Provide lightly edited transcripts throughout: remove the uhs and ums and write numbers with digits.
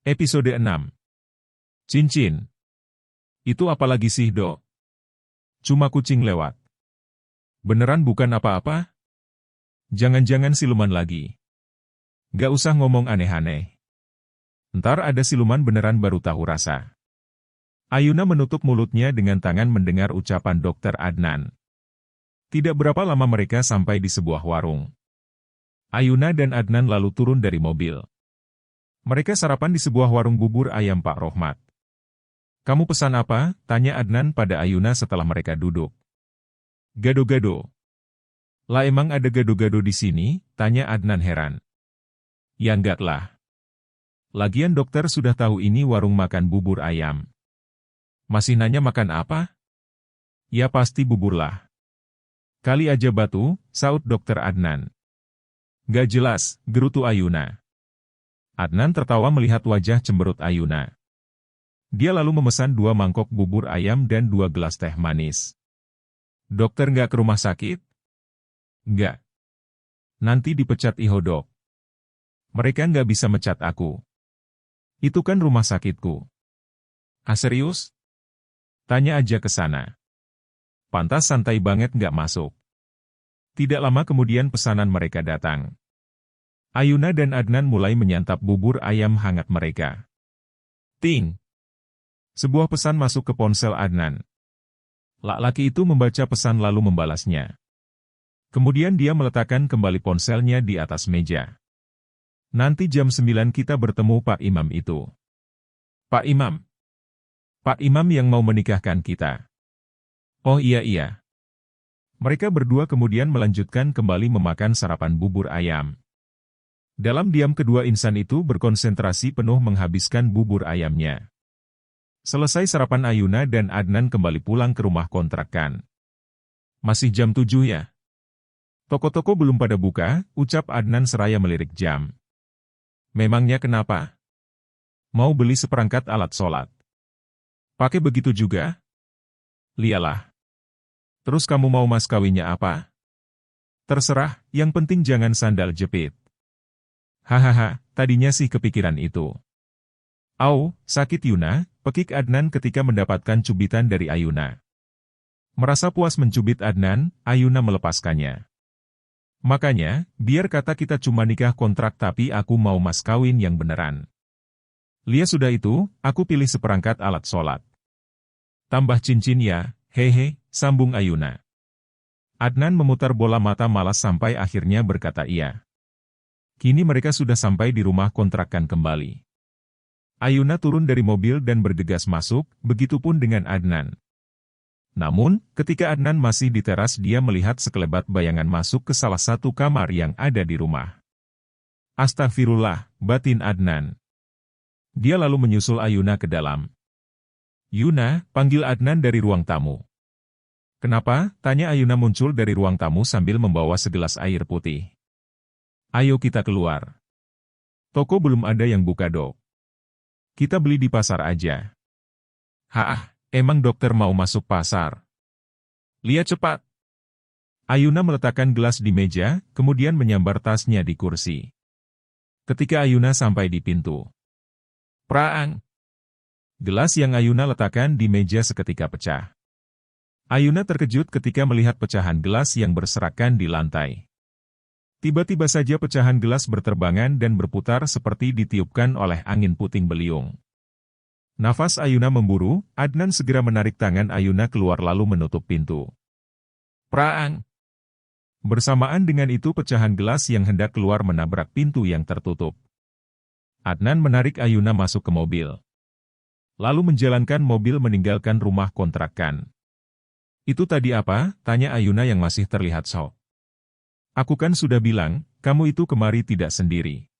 Episode 6. Cincin. Itu apalagi sih, Dok? Cuma kucing lewat. Beneran bukan apa-apa? Jangan-jangan siluman lagi. Gak usah ngomong aneh-aneh. Ntar ada siluman beneran baru tahu rasa. Ayuna menutup mulutnya dengan tangan mendengar ucapan Dokter Adnan. Tidak berapa lama mereka sampai di sebuah warung. Ayuna dan Adnan lalu turun dari mobil. Mereka sarapan di sebuah warung bubur ayam Pak Rohmat. "Kamu pesan apa?" tanya Adnan pada Ayuna setelah mereka duduk. "Gado-gado." "Lah emang ada gado-gado di sini?" tanya Adnan heran. "Ya enggak lah. Lagian dokter sudah tahu ini warung makan bubur ayam. Masih nanya makan apa?" "Ya pasti bubur lah." "Kali aja batu," saut Dokter Adnan. "Gak jelas," gerutu Ayuna. Adnan tertawa melihat wajah cemberut Ayuna. Dia lalu memesan 2 mangkok bubur ayam dan 2 gelas teh manis. "Dokter nggak ke rumah sakit?" "Nggak. Nanti dipecat Iho, Dok. Mereka nggak bisa mecat aku. Itu kan rumah sakitku." "Ah serius? Tanya aja ke sana. Pantas santai banget nggak masuk." Tidak lama kemudian pesanan mereka datang. Ayuna dan Adnan mulai menyantap bubur ayam hangat mereka. Ting! Sebuah pesan masuk ke ponsel Adnan. Laki itu membaca pesan lalu membalasnya. Kemudian dia meletakkan kembali ponselnya di atas meja. "Nanti jam 9 kita bertemu Pak Imam itu." "Pak Imam? Pak Imam yang mau menikahkan kita?" "Oh iya." Mereka berdua kemudian melanjutkan kembali memakan sarapan bubur ayam. Dalam diam kedua insan itu berkonsentrasi penuh menghabiskan bubur ayamnya. Selesai sarapan Ayuna dan Adnan kembali pulang ke rumah kontrakan. "Masih jam 7 ya? Toko-toko belum pada buka," ucap Adnan seraya melirik jam. "Memangnya kenapa? Mau beli seperangkat alat sholat. Pakai begitu juga?" "Lialah. Terus kamu mau mas kawinnya apa?" "Terserah, yang penting jangan sandal jepit." "Hahaha, tadinya sih kepikiran itu." "Au, sakit Yuna," pekik Adnan ketika mendapatkan cubitan dari Ayuna. Merasa puas mencubit Adnan, Ayuna melepaskannya. "Makanya, biar kata kita cuma nikah kontrak tapi aku mau mas kawin yang beneran. Lia sudah itu, aku pilih seperangkat alat sholat. Tambah cincin ya, hehe," sambung Ayuna. Adnan memutar bola mata malas sampai akhirnya berkata iya. Kini mereka sudah sampai di rumah kontrakan kembali. Ayuna turun dari mobil dan bergegas masuk, begitupun dengan Adnan. Namun, ketika Adnan masih di teras dia melihat sekelebat bayangan masuk ke salah satu kamar yang ada di rumah. "Astagfirullah," batin Adnan. Dia lalu menyusul Ayuna ke dalam. "Yuna," panggil Adnan dari ruang tamu. "Kenapa?" tanya Ayuna muncul dari ruang tamu sambil membawa segelas air putih. "Ayo kita keluar. Toko belum ada yang buka, Dok. Kita beli di pasar aja." "Hah, emang dokter mau masuk pasar? Lihat cepat." Ayuna meletakkan gelas di meja, kemudian menyambar tasnya di kursi. Ketika Ayuna sampai di pintu, praang! Gelas yang Ayuna letakkan di meja seketika pecah. Ayuna terkejut ketika melihat pecahan gelas yang berserakan di lantai. Tiba-tiba saja pecahan gelas berterbangan dan berputar seperti ditiupkan oleh angin puting beliung. Nafas Ayuna memburu, Adnan segera menarik tangan Ayuna keluar lalu menutup pintu. Praang! Bersamaan dengan itu pecahan gelas yang hendak keluar menabrak pintu yang tertutup. Adnan menarik Ayuna masuk ke mobil. Lalu menjalankan mobil meninggalkan rumah kontrakan. "Itu tadi apa?" tanya Ayuna yang masih terlihat shock. "Aku kan sudah bilang, kamu itu kemari tidak sendiri.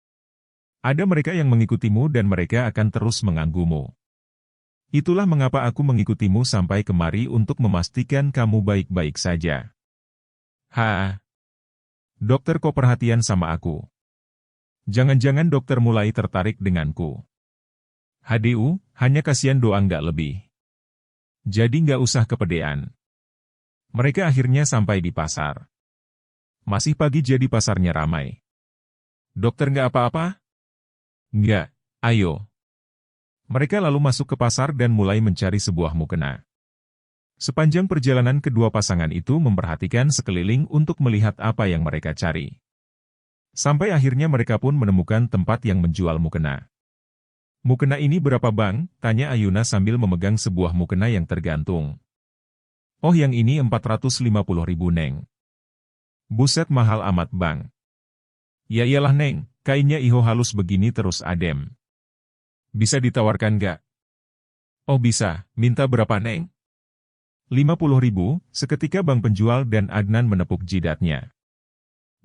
Ada mereka yang mengikutimu dan mereka akan terus mengganggumu. Itulah mengapa aku mengikutimu sampai kemari untuk memastikan kamu baik-baik saja." "Ha? Dokter kok perhatian sama aku? Jangan-jangan dokter mulai tertarik denganku?" "HDU, hanya kasihan doang nggak lebih. Jadi nggak usah kepedean." Mereka akhirnya sampai di pasar. Masih pagi jadi pasarnya ramai. "Dokter nggak apa-apa?" "Nggak, ayo. Mereka lalu masuk ke pasar dan mulai mencari sebuah mukena. Sepanjang perjalanan kedua pasangan itu memperhatikan sekeliling untuk melihat apa yang mereka cari. Sampai akhirnya mereka pun menemukan tempat yang menjual mukena. "Mukena ini berapa bang?" tanya Ayuna sambil memegang sebuah mukena yang tergantung. "Oh yang ini 450.000 neng." "Buset mahal amat bang." "Ya iyalah neng, kainnya iho halus begini terus adem. Bisa ditawarkan gak?" "Oh bisa, minta berapa neng?" 50.000, seketika bang penjual dan Adnan menepuk jidatnya.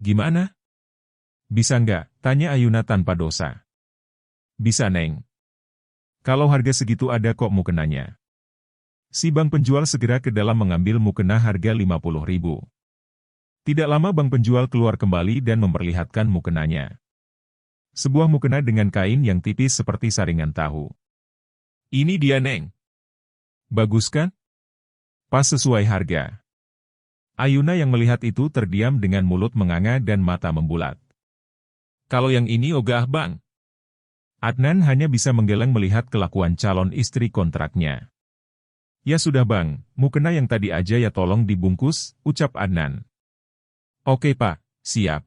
"Gimana? Bisa nggak?" tanya Ayuna tanpa dosa. "Bisa neng. Kalau harga segitu ada kok mukenanya." Si bang penjual segera ke dalam mengambil mukena harga 50.000. Tidak lama bang penjual keluar kembali dan memperlihatkan mukenanya. Sebuah mukena dengan kain yang tipis seperti saringan tahu. "Ini dia neng. Bagus kan? Pas sesuai harga." Ayuna yang melihat itu terdiam dengan mulut menganga dan mata membulat. "Kalau yang ini ogah bang." Adnan hanya bisa menggeleng melihat kelakuan calon istri kontraknya. "Ya sudah bang, mukena yang tadi aja ya tolong dibungkus," ucap Adnan. "Oke pak, siap."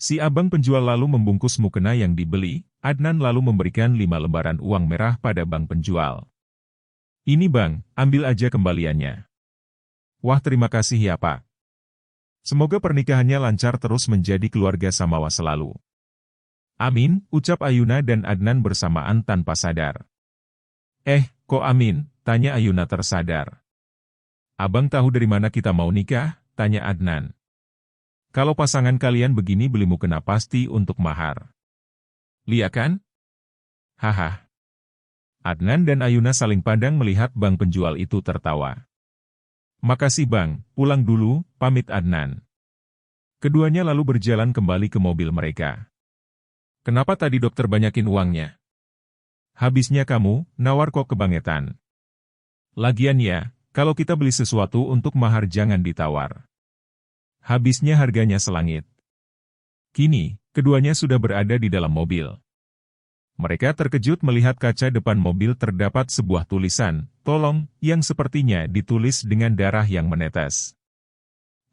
Si abang penjual lalu membungkus mukena yang dibeli. Adnan lalu memberikan 5 lembaran uang merah pada bang penjual. "Ini bang, ambil aja kembaliannya." "Wah terima kasih ya pak. Semoga pernikahannya lancar terus menjadi keluarga samawa selalu." "Amin," ucap Ayuna dan Adnan bersamaan tanpa sadar. Kok amin?" tanya Ayuna tersadar. "Abang tahu dari mana kita mau nikah?" tanya Adnan. "Kalau pasangan kalian begini beli mukena pasti untuk mahar. Lia kan?" "Haha." Adnan dan Ayuna saling pandang melihat bang penjual itu tertawa. "Makasih bang, pulang dulu," pamit Adnan. Keduanya lalu berjalan kembali ke mobil mereka. "Kenapa tadi dokter banyakin uangnya?" "Habisnya kamu, nawar kok kebangetan. Lagian ya, kalau kita beli sesuatu untuk mahar jangan ditawar. Habisnya harganya selangit." Kini, keduanya sudah berada di dalam mobil. Mereka terkejut melihat kaca depan mobil terdapat sebuah tulisan, "Tolong," yang sepertinya ditulis dengan darah yang menetes.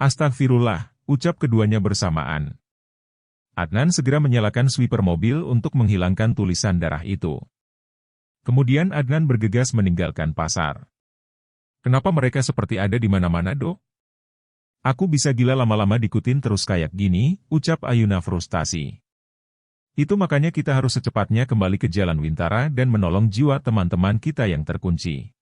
"Astagfirullah," ucap keduanya bersamaan. Adnan segera menyalakan swiper mobil untuk menghilangkan tulisan darah itu. Kemudian Adnan bergegas meninggalkan pasar. "Kenapa mereka seperti ada di mana-mana dok? Aku bisa gila lama-lama dikutin terus kayak gini," ucap Ayuna frustasi. "Itu makanya kita harus secepatnya kembali ke Jalan Wintara dan menolong jiwa teman-teman kita yang terkunci.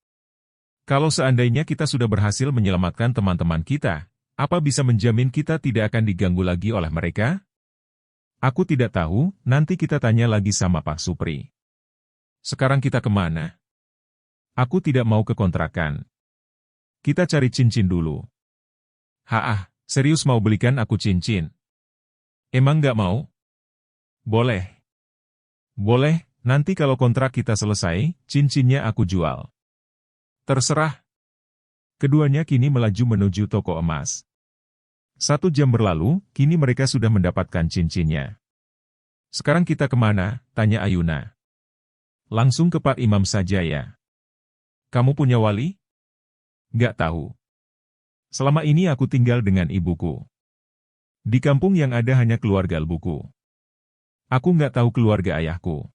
Kalau seandainya kita sudah berhasil menyelamatkan teman-teman kita, apa bisa menjamin kita tidak akan diganggu lagi oleh mereka? Aku tidak tahu, nanti kita tanya lagi sama Pak Supri. Sekarang kita kemana?" "Aku tidak mau ke kontrakan. Kita cari cincin dulu." Serius mau belikan aku cincin? Emang nggak mau?" "Boleh. Boleh, nanti kalau kontrak kita selesai, cincinnya aku jual." "Terserah." Keduanya kini melaju menuju toko emas. 1 jam berlalu, kini mereka sudah mendapatkan cincinnya. "Sekarang kita kemana?" tanya Ayuna. "Langsung ke Pak Imam saja ya." "Kamu punya wali?" "Nggak tahu. Selama ini aku tinggal dengan ibuku. Di kampung yang ada hanya keluarga lebuku. Aku nggak tahu keluarga ayahku."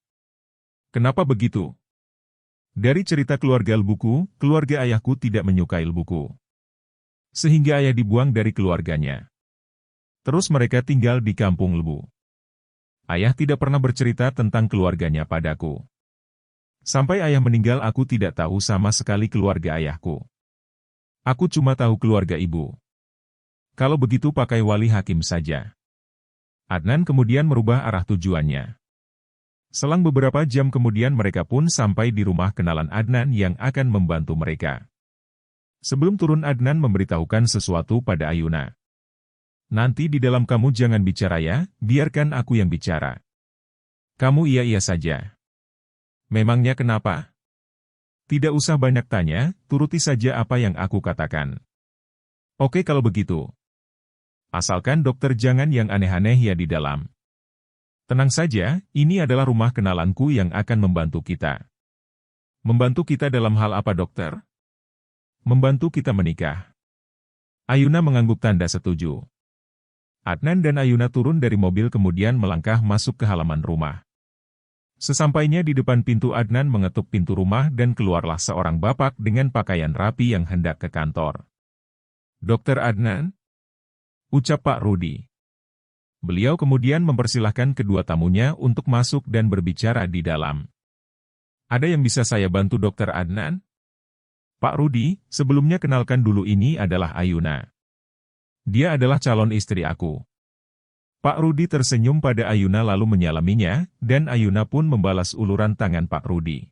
"Kenapa begitu?" "Dari cerita keluarga lebuku, keluarga ayahku tidak menyukai lebuku. Sehingga ayah dibuang dari keluarganya. Terus mereka tinggal di kampung lebu. Ayah tidak pernah bercerita tentang keluarganya padaku. Sampai ayah meninggal aku tidak tahu sama sekali keluarga ayahku. Aku cuma tahu keluarga ibu. Kalau begitu pakai wali hakim saja." Adnan kemudian merubah arah tujuannya. Selang beberapa jam kemudian mereka pun sampai di rumah kenalan Adnan yang akan membantu mereka. Sebelum turun Adnan memberitahukan sesuatu pada Ayuna. "Nanti di dalam kamu jangan bicara ya, biarkan aku yang bicara. Kamu iya-iya saja." "Memangnya kenapa?" "Tidak usah banyak tanya, turuti saja apa yang aku katakan." "Oke kalau begitu. Asalkan dokter jangan yang aneh-aneh ya di dalam." "Tenang saja, ini adalah rumah kenalanku yang akan membantu kita." Membantu kita dalam hal apa, dokter? Membantu kita menikah. Ayuna mengangguk tanda setuju. Adnan dan Ayuna turun dari mobil kemudian melangkah masuk ke halaman rumah. Sesampainya di depan pintu, Adnan mengetuk pintu rumah dan keluarlah seorang bapak dengan pakaian rapi yang hendak ke kantor. "Dokter Adnan?" ucap Pak Rudi. Beliau kemudian mempersilahkan kedua tamunya untuk masuk dan berbicara di dalam. "Ada yang bisa saya bantu, Dokter Adnan?" "Pak Rudi, sebelumnya kenalkan dulu, ini adalah Ayuna. Dia adalah calon istri aku." Pak Rudi tersenyum pada Ayuna lalu menyalaminya, dan Ayuna pun membalas uluran tangan Pak Rudi.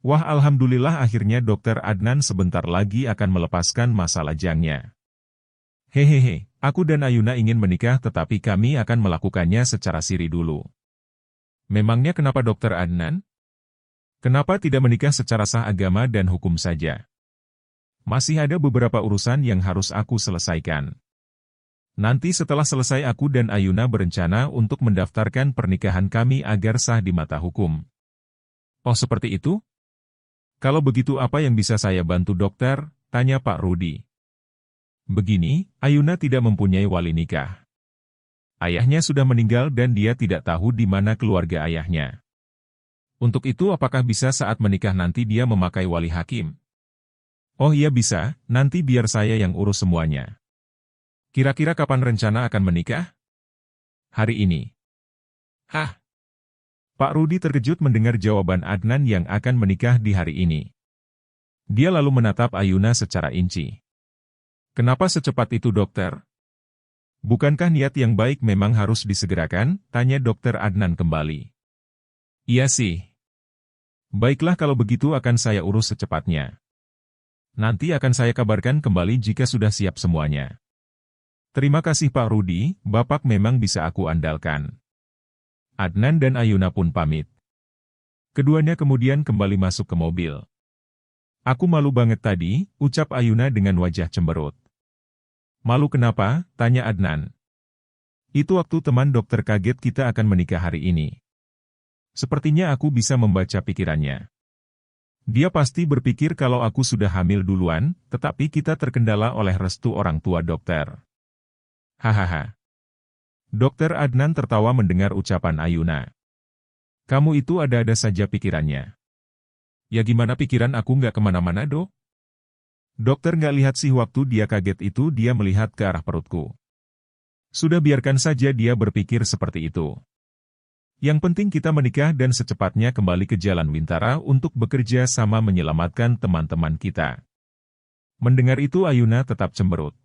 Wah, alhamdulillah, akhirnya Dokter Adnan sebentar lagi akan melepaskan masa lajangnya. "Hehehe, aku dan Ayuna ingin menikah tetapi kami akan melakukannya secara siri dulu." "Memangnya kenapa, Dokter Adnan? Kenapa tidak menikah secara sah agama dan hukum saja? Masih ada beberapa urusan yang harus aku selesaikan. Nanti setelah selesai aku dan Ayuna berencana untuk mendaftarkan pernikahan kami agar sah di mata hukum." "Oh, seperti itu? Kalau begitu apa yang bisa saya bantu, dokter?" tanya Pak Rudi. "Begini, Ayuna tidak mempunyai wali nikah. Ayahnya sudah meninggal dan dia tidak tahu di mana keluarga ayahnya. Untuk itu apakah bisa saat menikah nanti dia memakai wali hakim?" "Oh iya bisa, nanti biar saya yang urus semuanya." "Kira-kira kapan rencana akan menikah?" "Hari ini." "Hah?" Pak Rudi terkejut mendengar jawaban Adnan yang akan menikah di hari ini. Dia lalu menatap Ayuna secara inci. "Kenapa secepat itu, dokter? Bukankah niat yang baik memang harus disegerakan?" tanya Dokter Adnan kembali. "Iya sih. Baiklah, kalau begitu akan saya urus secepatnya. Nanti akan saya kabarkan kembali jika sudah siap semuanya." "Terima kasih Pak Rudi, Bapak memang bisa aku andalkan." Adnan dan Ayuna pun pamit. Keduanya kemudian kembali masuk ke mobil. "Aku malu banget tadi," ucap Ayuna dengan wajah cemberut. "Malu kenapa?" tanya Adnan. "Itu waktu teman dokter kaget kita akan menikah hari ini. Sepertinya aku bisa membaca pikirannya. Dia pasti berpikir kalau aku sudah hamil duluan, tetapi kita terkendala oleh restu orang tua dokter." Hahaha. Dokter Adnan tertawa mendengar ucapan Ayuna. "Kamu itu ada-ada saja pikirannya." "Ya gimana pikiran aku nggak kemana-mana, Dok? Dokter nggak lihat sih waktu dia kaget itu dia melihat ke arah perutku. Sudah biarkan saja dia berpikir seperti itu. Yang penting kita menikah dan secepatnya kembali ke Jalan Wintara untuk bekerja sama menyelamatkan teman-teman kita." Mendengar itu Ayuna tetap cemberut.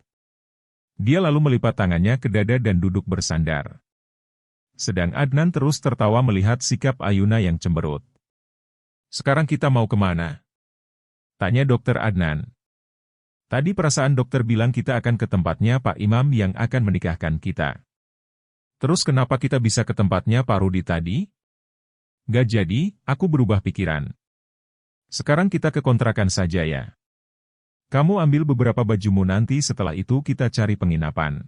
Dia lalu melipat tangannya ke dada dan duduk bersandar. Sedang Adnan terus tertawa melihat sikap Ayuna yang cemberut. "Sekarang kita mau kemana?" tanya Dokter Adnan. "Tadi perasaan dokter bilang kita akan ke tempatnya Pak Imam yang akan menikahkan kita. Terus kenapa kita bisa ke tempatnya Pak Rudi tadi?" "Gak jadi, aku berubah pikiran. Sekarang kita ke kontrakan saja ya. Kamu ambil beberapa bajumu, nanti setelah itu kita cari penginapan."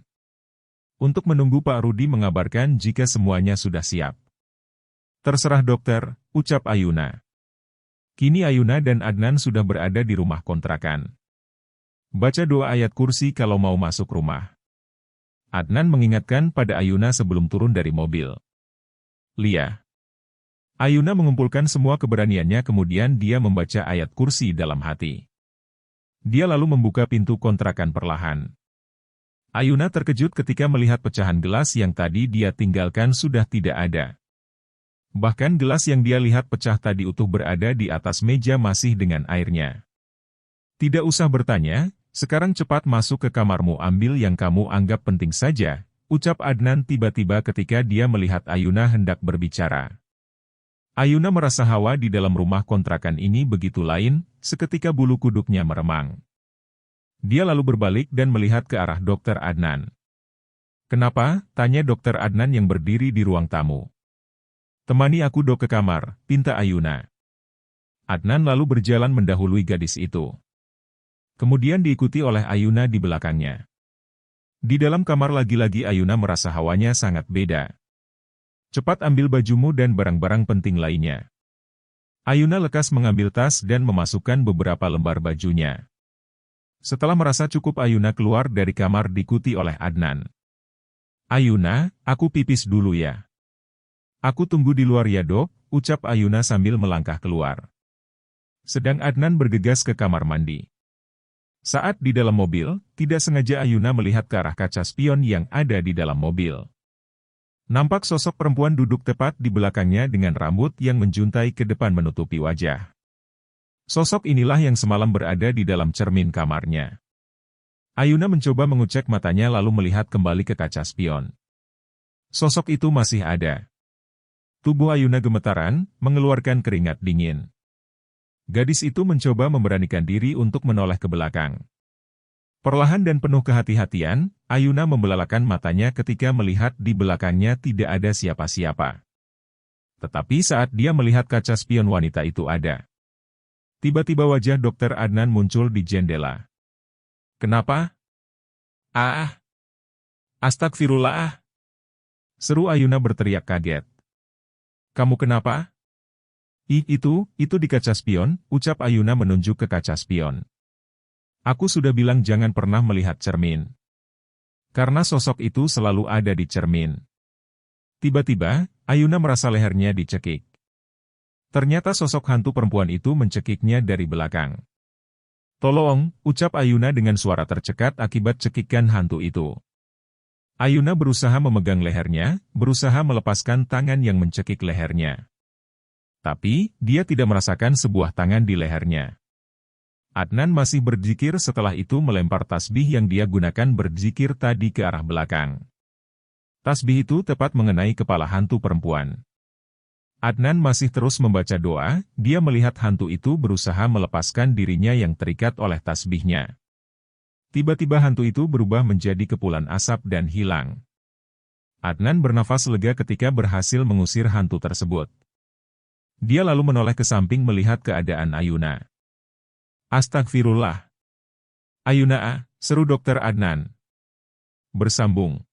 Untuk menunggu Pak Rudi mengabarkan jika semuanya sudah siap. "Terserah dokter," ucap Ayuna. Kini Ayuna dan Adnan sudah berada di rumah kontrakan. "Baca doa ayat kursi kalau mau masuk rumah." Adnan mengingatkan pada Ayuna sebelum turun dari mobil. "Lia." Ayuna mengumpulkan semua keberaniannya kemudian dia membaca ayat kursi dalam hati. Dia lalu membuka pintu kontrakan perlahan. Ayuna terkejut ketika melihat pecahan gelas yang tadi dia tinggalkan sudah tidak ada. Bahkan gelas yang dia lihat pecah tadi utuh berada di atas meja masih dengan airnya. "Tidak usah bertanya, sekarang cepat masuk ke kamarmu ambil yang kamu anggap penting saja," ucap Adnan tiba-tiba ketika dia melihat Ayuna hendak berbicara. Ayuna merasa hawa di dalam rumah kontrakan ini begitu lain, seketika bulu kuduknya meremang. Dia lalu berbalik dan melihat ke arah Dokter Adnan. "Kenapa?" tanya Dokter Adnan yang berdiri di ruang tamu. "Temani aku Dok ke kamar," pinta Ayuna. Adnan lalu berjalan mendahului gadis itu. Kemudian diikuti oleh Ayuna di belakangnya. Di dalam kamar lagi-lagi Ayuna merasa hawanya sangat beda. "Cepat ambil bajumu dan barang-barang penting lainnya." Ayuna lekas mengambil tas dan memasukkan beberapa lembar bajunya. Setelah merasa cukup, Ayuna keluar dari kamar diikuti oleh Adnan. "Ayuna, aku pipis dulu ya." "Aku tunggu di luar ya dok," ucap Ayuna sambil melangkah keluar. Sedang Adnan bergegas ke kamar mandi. Saat di dalam mobil, tidak sengaja Ayuna melihat ke arah kaca spion yang ada di dalam mobil. Nampak sosok perempuan duduk tepat di belakangnya dengan rambut yang menjuntai ke depan menutupi wajah. Sosok inilah yang semalam berada di dalam cermin kamarnya. Ayuna mencoba mengucek matanya lalu melihat kembali ke kaca spion. Sosok itu masih ada. Tubuh Ayuna gemetaran, mengeluarkan keringat dingin. Gadis itu mencoba memberanikan diri untuk menoleh ke belakang. Perlahan dan penuh kehati-hatian, Ayuna membelalakan matanya ketika melihat di belakangnya tidak ada siapa-siapa. Tetapi saat dia melihat kaca spion wanita itu ada. Tiba-tiba wajah Dr. Adnan muncul di jendela. "Kenapa?" "Ah! Astagfirullah!" seru Ayuna berteriak kaget. "Kamu kenapa?" Itu di kaca spion," ucap Ayuna menunjuk ke kaca spion. "Aku sudah bilang jangan pernah melihat cermin. Karena sosok itu selalu ada di cermin." Tiba-tiba, Ayuna merasa lehernya dicekik. Ternyata sosok hantu perempuan itu mencekiknya dari belakang. "Tolong," ucap Ayuna dengan suara tercekat akibat cekikan hantu itu. Ayuna berusaha memegang lehernya, berusaha melepaskan tangan yang mencekik lehernya. Tapi, dia tidak merasakan sebuah tangan di lehernya. Adnan masih berzikir setelah itu melempar tasbih yang dia gunakan berzikir tadi ke arah belakang. Tasbih itu tepat mengenai kepala hantu perempuan. Adnan masih terus membaca doa, dia melihat hantu itu berusaha melepaskan dirinya yang terikat oleh tasbihnya. Tiba-tiba hantu itu berubah menjadi kepulan asap dan hilang. Adnan bernafas lega ketika berhasil mengusir hantu tersebut. Dia lalu menoleh ke samping melihat keadaan Ayuna. "Astagfirullah. Ayuna, seru Dr. Adnan. Bersambung.